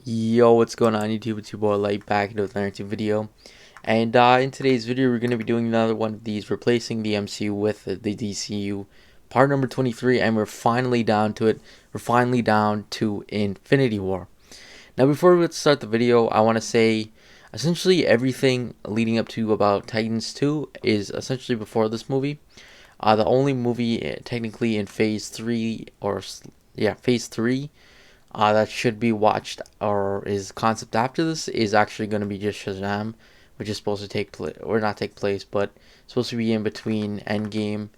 Yo, what's going on YouTube? It's your boy Light back with another video. And in today's video, we're going to be doing another one of these, replacing the MCU with the DCU, part number 23, and we're finally down to it. We're finally down to Infinity War. Now, before we start the video, I want to say, essentially everything leading up to about Titans 2 is essentially before this movie. The only movie technically in Phase 3, Phase 3, that should be watched or is concept after this is actually going to be just Shazam, which is supposed to take place, or not take place, but supposed to be in between Endgame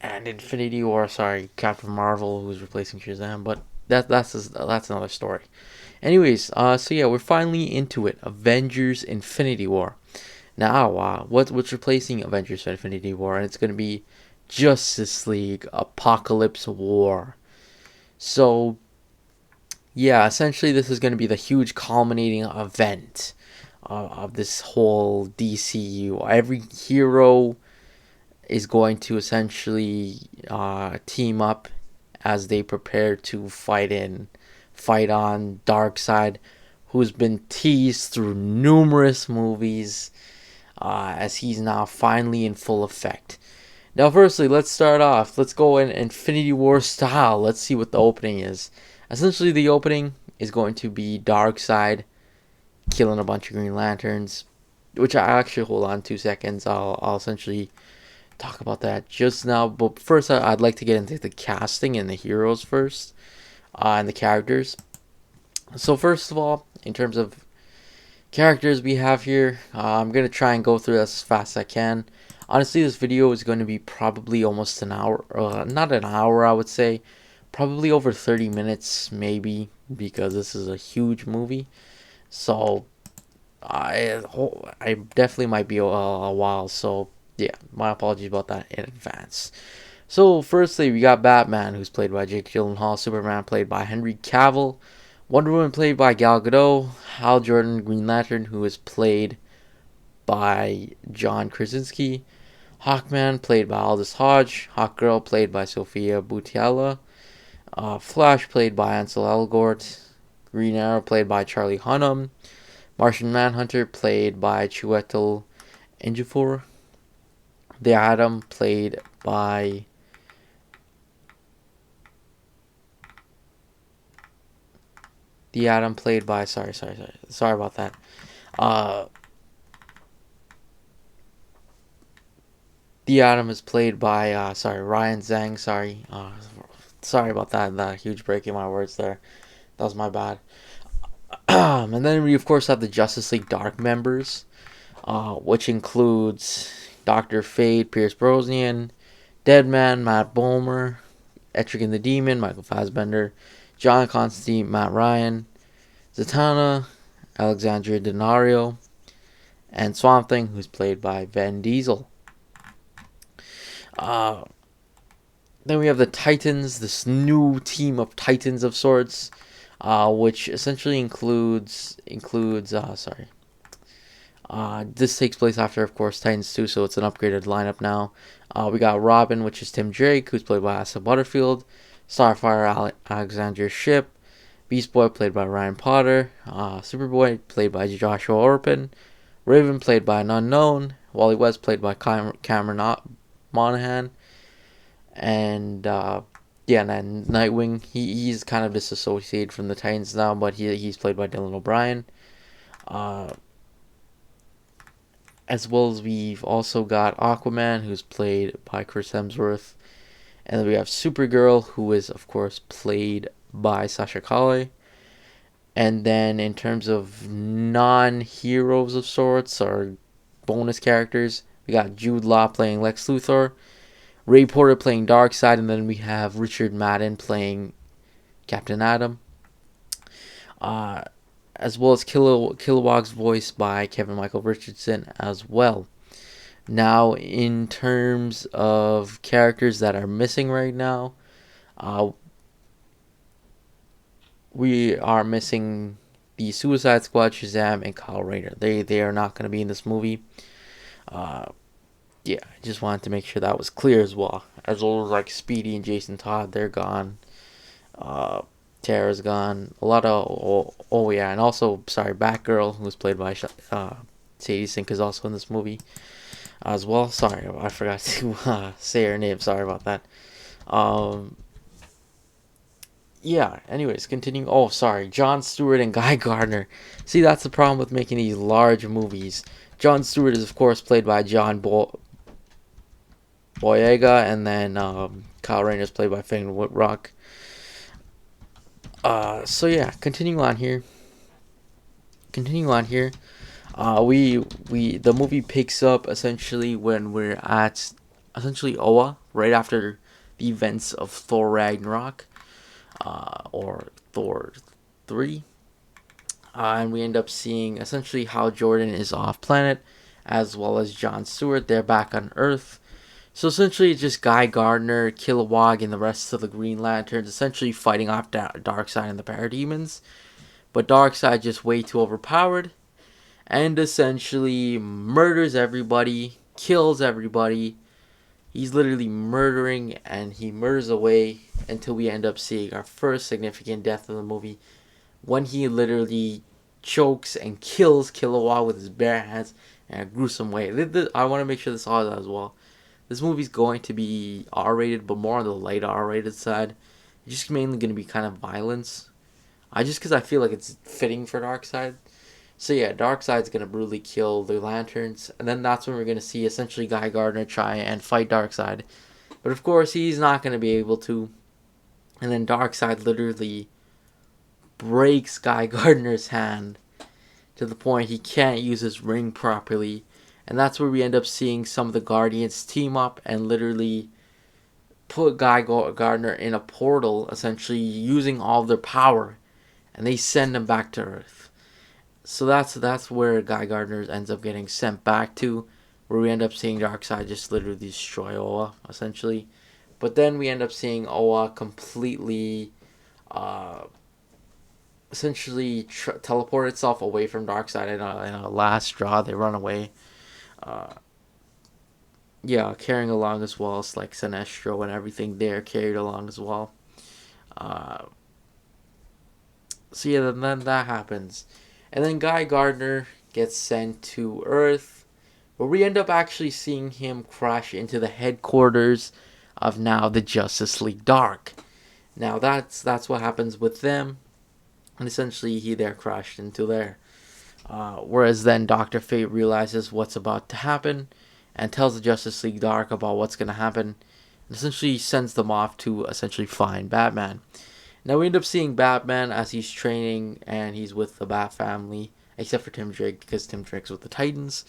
and Infinity War. Sorry, Captain Marvel, who's replacing Shazam, but that's another story. Anyways, so yeah, we're finally into it. Avengers Infinity War. Now, what's replacing Avengers Infinity War? And it's going to be Justice League Apocalypse War. So yeah, essentially this is going to be the huge culminating event of this whole DCU. Every hero is going to essentially team up as they prepare to fight on Darkseid, who's been teased through numerous movies, as he's now finally in full effect. Now, firstly, let's start off. Let's go in Infinity War style. Let's see what the opening is. Essentially, the opening is going to be Darkseid killing a bunch of Green Lanterns, which I actually, hold on 2 seconds. I'll essentially talk about that just now. But first, I'd like to get into the casting and the heroes first, and the characters. So first of all, in terms of characters we have here, I'm going to try and go through this as fast as I can. Honestly, this video is going to be probably almost an hour, not an hour, I would say. Probably over 30 minutes, maybe, because this is a huge movie. So, I definitely might be a while. So, yeah, my apologies about that in advance. So, firstly, we got Batman, who's played by Jake Gyllenhaal. Superman, played by Henry Cavill. Wonder Woman, played by Gal Gadot. Hal Jordan, Green Lantern, who is played by John Krasinski. Hawkman, played by Aldous Hodge. Hawkgirl, played by Sophia Boutella. Flash, played by Ansel Elgort. Green Arrow, played by Charlie Hunnam. Martian Manhunter, played by Chiwetel Ejiofor. The Atom, played by sorry about that. The Atom is played by Ryan Zhang. Sorry about that. That huge break in my words there. That was my bad. And then we of course have the Justice League Dark members, which includes Dr. Fate, Pierce Brosnan, Deadman, Matt Bomer, Etrigan the Demon, Michael Fassbender, John Constantine, Matt Ryan, Zatanna, Alexandria Denario, and Swamp Thing, who's played by Vin Diesel. Then we have the Titans, this new team of Titans of sorts, which essentially includes this takes place after, of course, Titans 2, so it's an upgraded lineup now. We got Robin, which is Tim Drake, who's played by Asa Butterfield. Starfire, Alexandria Shipp. Beast Boy, played by Ryan Potter. Superboy, played by Joshua Orpin. Raven, played by an unknown. Wally West, played by Cameron Monaghan. And then Nightwing, he's kind of disassociated from the Titans now, but he's played by Dylan O'Brien. As well as we've also got Aquaman, who's played by Chris Hemsworth. And then we have Supergirl, who is, of course, played by Sasha Calle. And then in terms of non-heroes of sorts, or bonus characters, we got Jude Law playing Lex Luthor. Ray Porter playing Darkseid, and then we have Richard Madden playing Captain Atom. As well as Kilowog's voiced by Kevin Michael Richardson as well. Now, in terms of characters that are missing right now, we are missing the Suicide Squad, Shazam, and Kyle Rayner. They are not going to be in this movie. Yeah, I just wanted to make sure that was clear as well. As well as like Speedy and Jason Todd, they're gone. Tara's gone. A lot of oh yeah, and also sorry, Batgirl, who's played by Sadie Sink, is also in this movie as well. Sorry, I forgot to say her name. Sorry about that. Um, yeah. Anyways, continuing. Oh, sorry, Jon Stewart and Guy Gardner. See, that's the problem with making these large movies. Jon Stewart is of course played by Boyega, and then Kyle Rayner is played by Finn Whitrock. So yeah, continuing on here. We the movie picks up essentially when we're at essentially Oa, right after the events of Thor Ragnarok, or Thor 3, and we end up seeing essentially how Jordan is off planet, as well as Jon Stewart. They're back on Earth. So essentially, it's just Guy Gardner, Kilowog, and the rest of the Green Lanterns essentially fighting off Darkseid and the Parademons. But Darkseid just way too overpowered, and essentially murders everybody, kills everybody. He's literally murdering, and he murders away until we end up seeing our first significant death of the movie, when he literally chokes and kills Kilowog with his bare hands in a gruesome way. I want to make sure this all as well. This movie's going to be R-rated, but more on the light R-rated side. It's just mainly going to be kind of violence. Just because I feel like it's fitting for Darkseid. So yeah, Darkseid's going to brutally kill the Lanterns. And then that's when we're going to see essentially Guy Gardner try and fight Darkseid. But of course, he's not going to be able to. And then Darkseid literally breaks Guy Gardner's hand to the point he can't use his ring properly. And that's where we end up seeing some of the Guardians team up and literally put Guy Gardner in a portal, essentially using all of their power, and they send him back to Earth. So that's where Guy Gardner ends up getting sent back to, where we end up seeing Darkseid just literally destroy Oa, essentially. But then we end up seeing Oa completely, essentially teleport itself away from Darkseid in a last straw. They run away. Yeah, carrying along as well as like Sinestro and everything there carried along as well. So yeah, then that happens. And then Guy Gardner gets sent to Earth, where we end up actually seeing him crash into the headquarters of now the Justice League Dark. Now that's what happens with them. And essentially they're crashed into there. Whereas then Dr. Fate realizes what's about to happen and tells the Justice League Dark about what's going to happen. And essentially sends them off to essentially find Batman. Now we end up seeing Batman as he's training and he's with the Bat family, except for Tim Drake, because Tim Drake's with the Titans.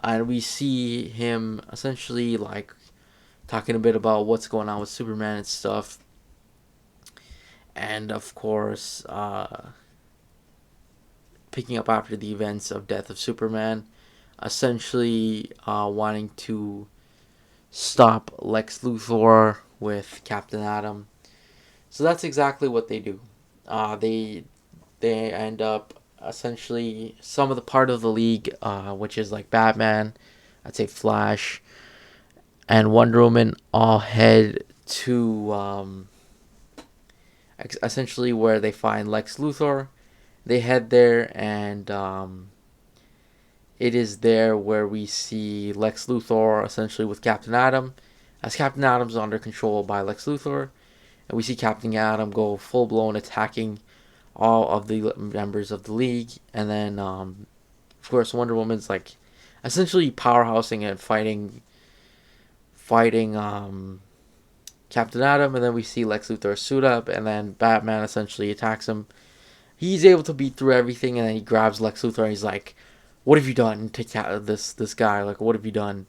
And we see him essentially like talking a bit about what's going on with Superman and stuff. And of course, picking up after the events of Death of Superman, essentially wanting to stop Lex Luthor with Captain Atom. So that's exactly what they do. They end up essentially some of the part of the League, which is like Batman, I'd say Flash, and Wonder Woman, all head to essentially where they find Lex Luthor. They head there, and it is there where we see Lex Luthor essentially with Captain Atom, as Captain Atom's under control by Lex Luthor, and we see Captain Atom go full blown attacking all of the members of the League, and then of course Wonder Woman's like essentially powerhousing and fighting Captain Atom, and then we see Lex Luthor suit up, and then Batman essentially attacks him. He's able to beat through everything, and then he grabs Lex Luthor and he's like, "What have you done to this guy? Like, what have you done?"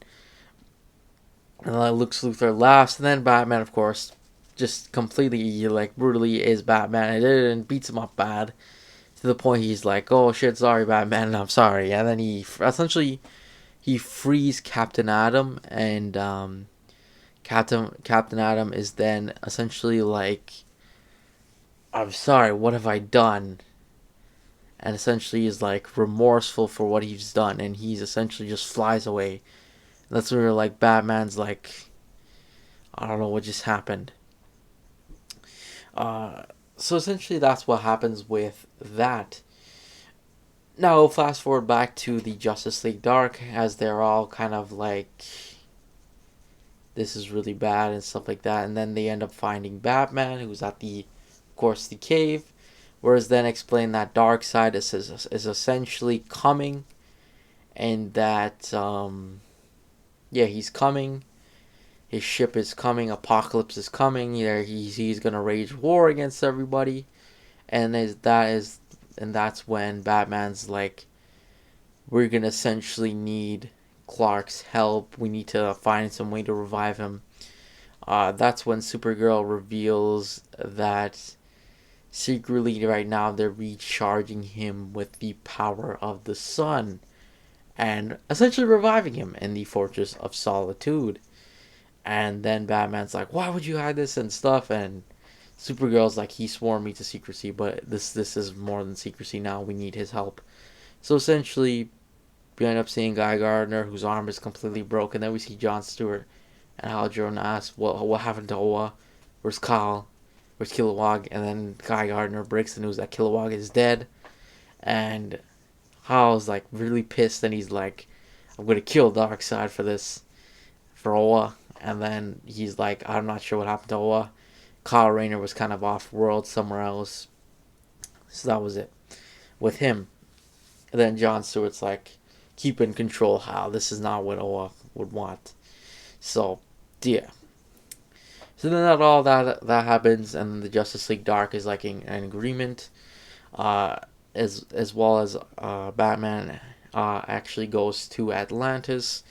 And then Lex Luthor laughs, and then Batman, of course, just completely, like, brutally is Batman and beats him up bad, to the point he's like, "Oh shit, sorry Batman, I'm sorry." And then he frees Captain Atom, and Captain Atom is then essentially like, "I'm sorry, what have I done?" And essentially is like remorseful for what he's done, and he's essentially just flies away. And that's where like Batman's like, I don't know what just happened. So essentially, that's what happens with that. Now, fast forward back to the Justice League Dark, as they're all kind of like, this is really bad and stuff like that. And then they end up finding Batman, who's at of course, the cave. Whereas then explain that Darkseid is essentially coming, and that, yeah, he's coming. His ship is coming. Apocalypse is coming. Yeah, he's gonna wage war against everybody, and that's when Batman's like, we're gonna essentially need Clark's help. We need to find some way to revive him. That's when Supergirl reveals that secretly right now they're recharging him with the power of the sun and essentially reviving him in the Fortress of Solitude. And then Batman's like, "Why would you hide this and stuff?" And Supergirl's like, "He swore me to secrecy, but this is more than secrecy now. We need his help." So essentially, we end up seeing Guy Gardner, whose arm is completely broken. Then we see Jon Stewart, and Hal Jordan asks, what happened to Oa? Where's Kyle? Where's Kilowog?" And then Guy Gardner breaks the news that Kilowog is dead. And Hal's like really pissed, and he's like, "I'm gonna kill Darkseid for this, for Oa." And then he's like, "I'm not sure what happened to Oa." Kyle Rayner was kind of off world somewhere else. So that was it with him. And then Jon Stewart's like, "Keep in control, Hal. This is not what Oa would want." So, yeah. So then that happens, and the Justice League Dark is like in an agreement, uh, as well as Batman actually goes to Atlantis,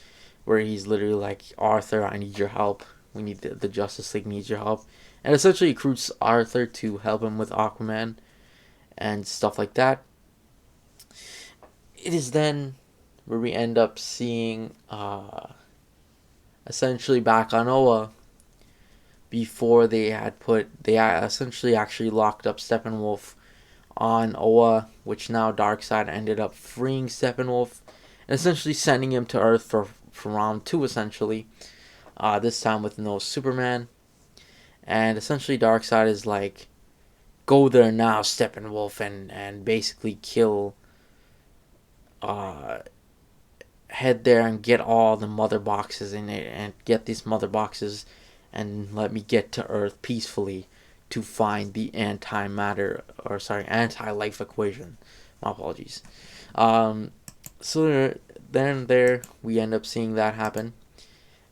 where he's literally like, "Arthur, I need your help. We need the Justice League needs your help," and essentially recruits Arthur to help him with Aquaman and stuff like that. It is then where we end up seeing essentially back on Oa, before they essentially actually locked up Steppenwolf on Oa, which now Darkseid ended up freeing Steppenwolf and essentially sending him to Earth for round 2 essentially. This time with no Superman, and essentially Darkseid is like, "Go there now, Steppenwolf, and basically kill, uh, head there and get all the mother boxes in it, and get these mother boxes, and let me get to Earth peacefully to find the anti-life equation." My apologies. So then there we end up seeing that happen,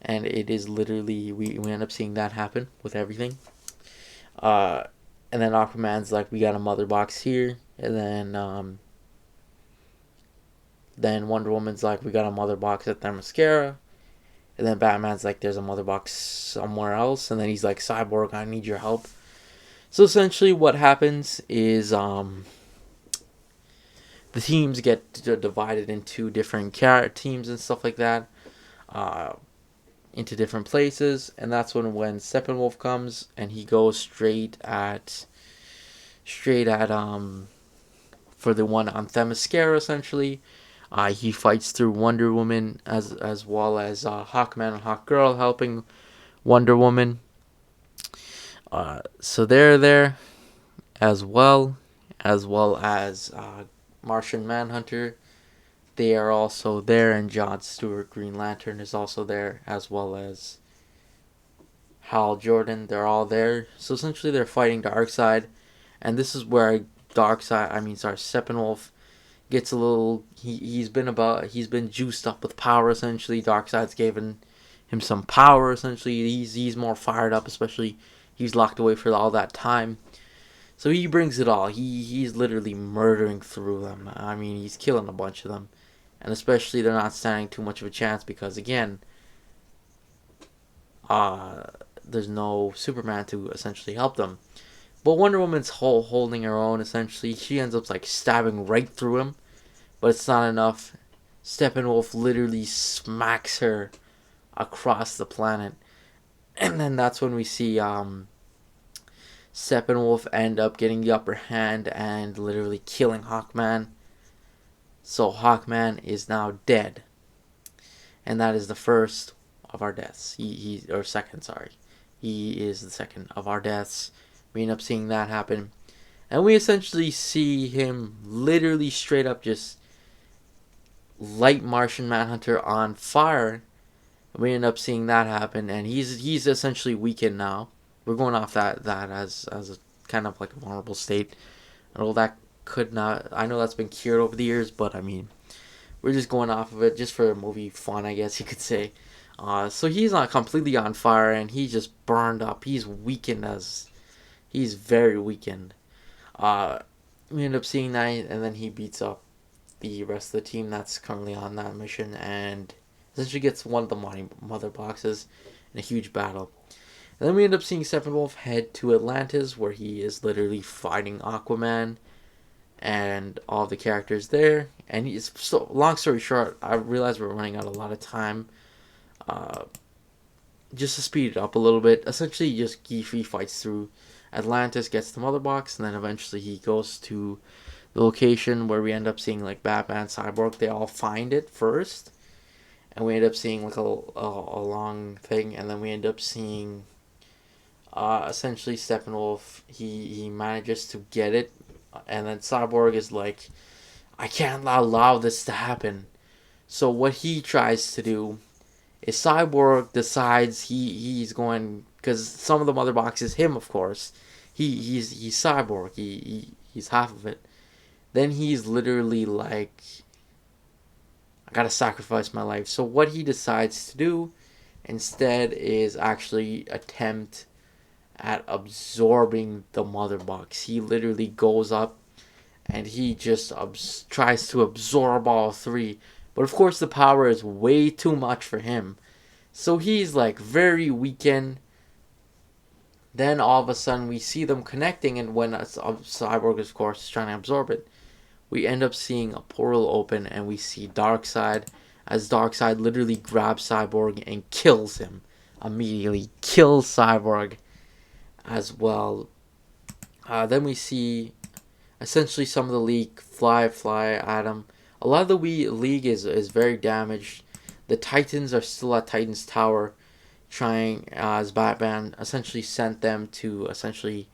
and it is literally we end up seeing that happen with everything. Uh, and then Aquaman's like, "We got a mother box here," and then Wonder Woman's like, "We got a mother box at Themyscira." And then Batman's like, "There's a mother box somewhere else." And then he's like, "Cyborg, I need your help." So essentially what happens is the teams get divided into different teams and stuff like that, uh, into different places. And that's when Steppenwolf comes, and he goes straight at for the one on Themyscira essentially. He fights through Wonder Woman as well as Hawkman and Hawkgirl helping Wonder Woman. So they're there as well as Martian Manhunter. They are also there, and Jon Stewart Green Lantern is also there, as well as Hal Jordan. They're all there. So essentially, they're fighting Darkseid, and this is where Steppenwolf gets a little. He's been juiced up with power essentially. Darkseid's given him some power essentially. He's more fired up, especially he's locked away for all that time. So he brings it all. He's literally murdering through them. I mean, he's killing a bunch of them, and especially they're not standing too much of a chance because again, there's no Superman to essentially help them. But Wonder Woman's holding her own essentially. She ends up like stabbing right through him, but it's not enough. Steppenwolf literally smacks her across the planet, and then that's when we see Steppenwolf end up getting the upper hand and literally killing Hawkman. So Hawkman is now dead, and that is the first of our deaths. He or second, sorry. He is the second of our deaths. We end up seeing that happen. And we essentially see him literally straight up just light Martian Manhunter on fire. We end up seeing that happen, and he's essentially weakened now. We're going off that as a kind of like a vulnerable state. And all that could not. I know that's been cured over the years, but I mean, we're just going off of it just for movie fun, I guess you could say. So he's not completely on fire, and he's just burned up. He's weakened as he's very weakened. Uh, we end up seeing that, and then he beats up the rest of the team that's currently on that mission, and essentially gets one of the mother boxes in a huge battle. And then we end up seeing Steppenwolf head to Atlantis, where he is literally fighting Aquaman and all the characters there. And he's so long story short, I realize we're running out a lot of time. Uh, just to speed it up a little bit, essentially, just he fights through Atlantis, gets the mother box, and then eventually he goes to the location where we end up seeing like Batman, Cyborg. They all find it first, and we end up seeing like a long thing, and then we end up seeing essentially Steppenwolf. He manages to get it, and then Cyborg is like, I can't allow this to happen. So what he tries to do is Cyborg decides he's going, because some of the mother box is him, of course. He's Cyborg. He's half of it. Then he's literally like, I gotta sacrifice my life. So what he decides to do instead is actually attempt at absorbing the mother box. He literally goes up and he just tries to absorb all three. But of course the power is way too much for him. So he's like very weakened. Then all of a sudden we see them connecting, and when Cyborg, of course, is trying to absorb it, we end up seeing a portal open, and we see Darkseid, as Darkseid literally grabs Cyborg and kills him immediately. Kills Cyborg as well. Then we see essentially some of the League fly at him. A lot of the League is very damaged. The Titans are still at Titan's Tower, trying, as Batman essentially sent them to essentially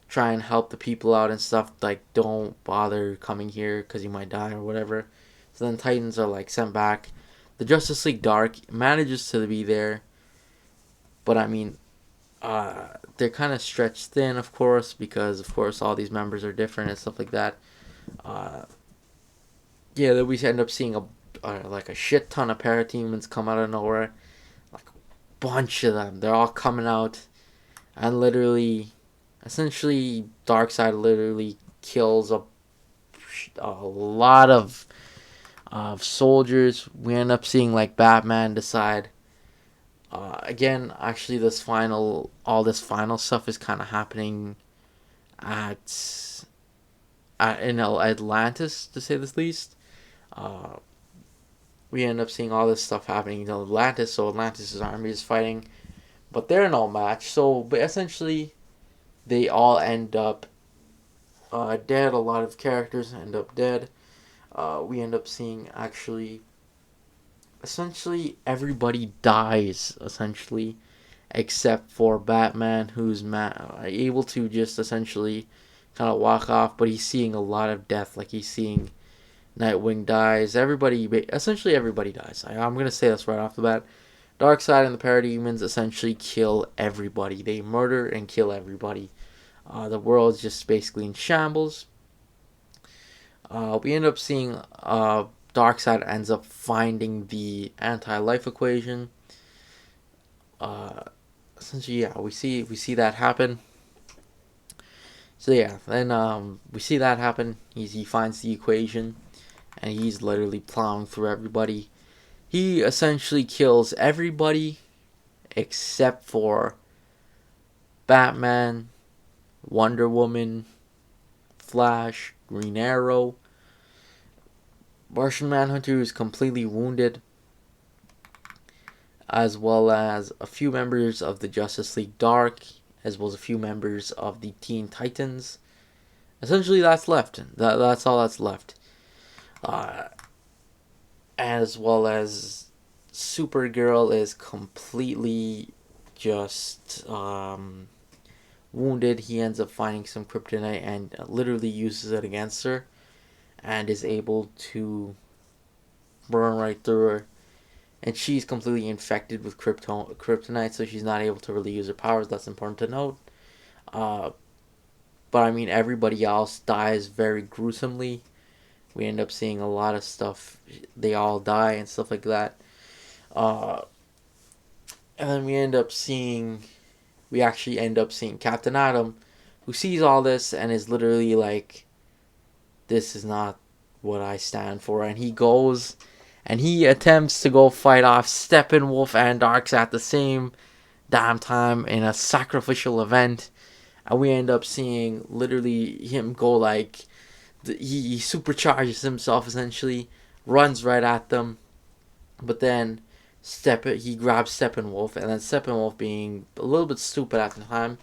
try and help the people out and stuff, like, don't bother coming here because you might die or whatever. So then Titans are like sent back. The Justice League Dark manages to be there, but I mean, they're kind of stretched thin, of course, because of course all these members are different and stuff like that. Yeah, then we end up seeing like a shit ton of parademons come out of nowhere, like a bunch of them. They're all coming out, and literally, essentially, Darkseid literally kills a lot of soldiers. We end up seeing like Batman decide. Again, actually, all this final stuff is kind of happening in Atlantis, to say the least. We end up seeing all this stuff happening in Atlantis, so Atlantis' army is fighting, but they're no match. So, but essentially, they all end up dead. A lot of characters end up dead. We end up seeing actually, essentially, everybody dies, essentially, except for Batman, who's able to just essentially kind of walk off, but he's seeing a lot of death. Like, he's seeing Nightwing dies. Essentially everybody dies. I'm going to say this right off the bat. Darkseid and the Parademons essentially kill everybody. They murder and kill everybody. The world is just basically in shambles. We end up seeing Darkseid ends up finding the anti-life equation. Essentially, yeah, we see that happen. So yeah, then we see that happen. He finds the equation, and he's literally plowing through everybody. He essentially kills everybody except for Batman, Wonder Woman, Flash, Green Arrow. Martian Manhunter is completely wounded, as well as a few members of the Justice League Dark, as well as a few members of the Teen Titans. Essentially, that's left. That's all that's left. As well as Supergirl is completely just wounded, he ends up finding some kryptonite and literally uses it against her, and is able to burn right through her. And she's completely infected with kryptonite, so she's not able to really use her powers. That's important to note. Uh, but I mean, everybody else dies very gruesomely. We end up seeing a lot of stuff. They all die and stuff like that. Uh, and then we actually end up seeing Captain Atom, who sees all this and is literally like, this is not what I stand for. And he goes and he attempts to go fight off Steppenwolf and Darkseid at the same damn time in a sacrificial event. And we end up seeing literally him go like, he supercharges himself essentially, runs right at them, but then he grabs Steppenwolf, and then Steppenwolf, being a little bit stupid at the time,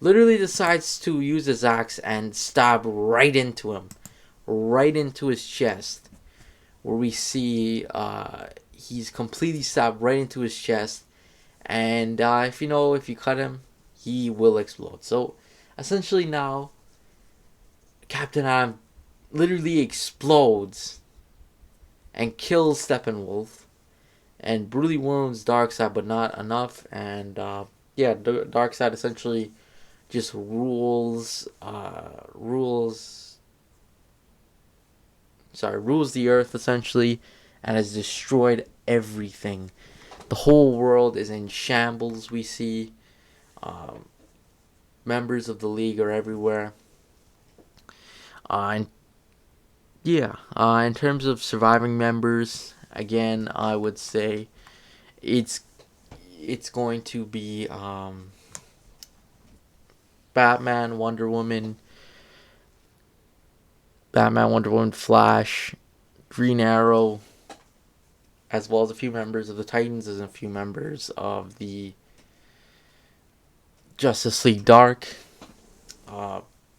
literally decides to use his axe and stab right into him, right into his chest, where we see he's completely stabbed right into his chest, and if you cut him, he will explode. So essentially now, Captain Atom literally explodes and kills Steppenwolf and brutally wounds Darkseid, but not enough. And Darkseid essentially just rules the earth essentially, and has destroyed everything. The whole world is in shambles. We see members of the League are everywhere. In terms of surviving members, again, I would say it's going to be Batman, Wonder Woman, Flash, Green Arrow, as well as a few members of the Titans and a few members of the Justice League Dark.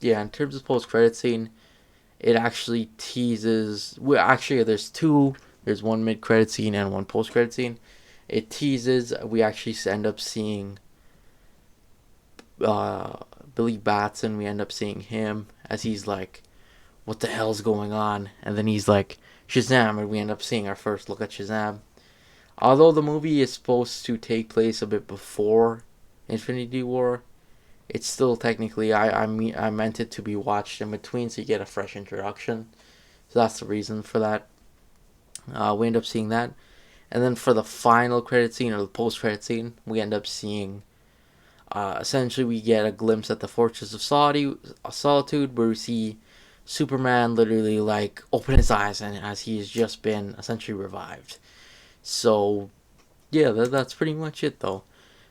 In terms of post-credit scene, it actually teases. Well, actually, there's two. There's one mid-credit scene and one post-credit scene. It teases. We actually end up seeing Billy Batson. We end up seeing him as he's like, "What the hell's going on?" And then he's like, "Shazam!" And we end up seeing our first look at Shazam. Although the movie is supposed to take place a bit before Infinity War, it's still technically, I meant it to be watched in between, so you get a fresh introduction. So that's the reason for that. We end up seeing that. And then for the final credit scene, or the post-credit scene, we end up seeing, essentially we get a glimpse at the Fortress of Solitude, where we see Superman literally like open his eyes, and as he's just been essentially revived. So yeah, that's pretty much it though.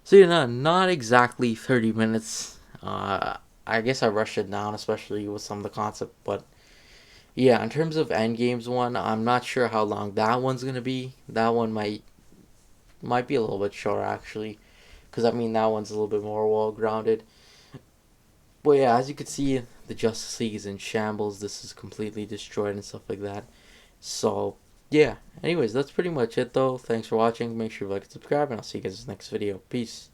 So not exactly 30 minutes. I guess I rushed it down, especially with some of the concept. But yeah, in terms of Endgame's one, I'm not sure how long that one's gonna be. That one might be a little bit shorter actually, because I mean that one's a little bit more well grounded. But yeah, as you can see, the Justice League is in shambles. This is completely destroyed and stuff like that. So yeah, anyways, that's pretty much it though. Thanks for watching. Make sure you like and subscribe, and I'll see you guys in the next video. Peace.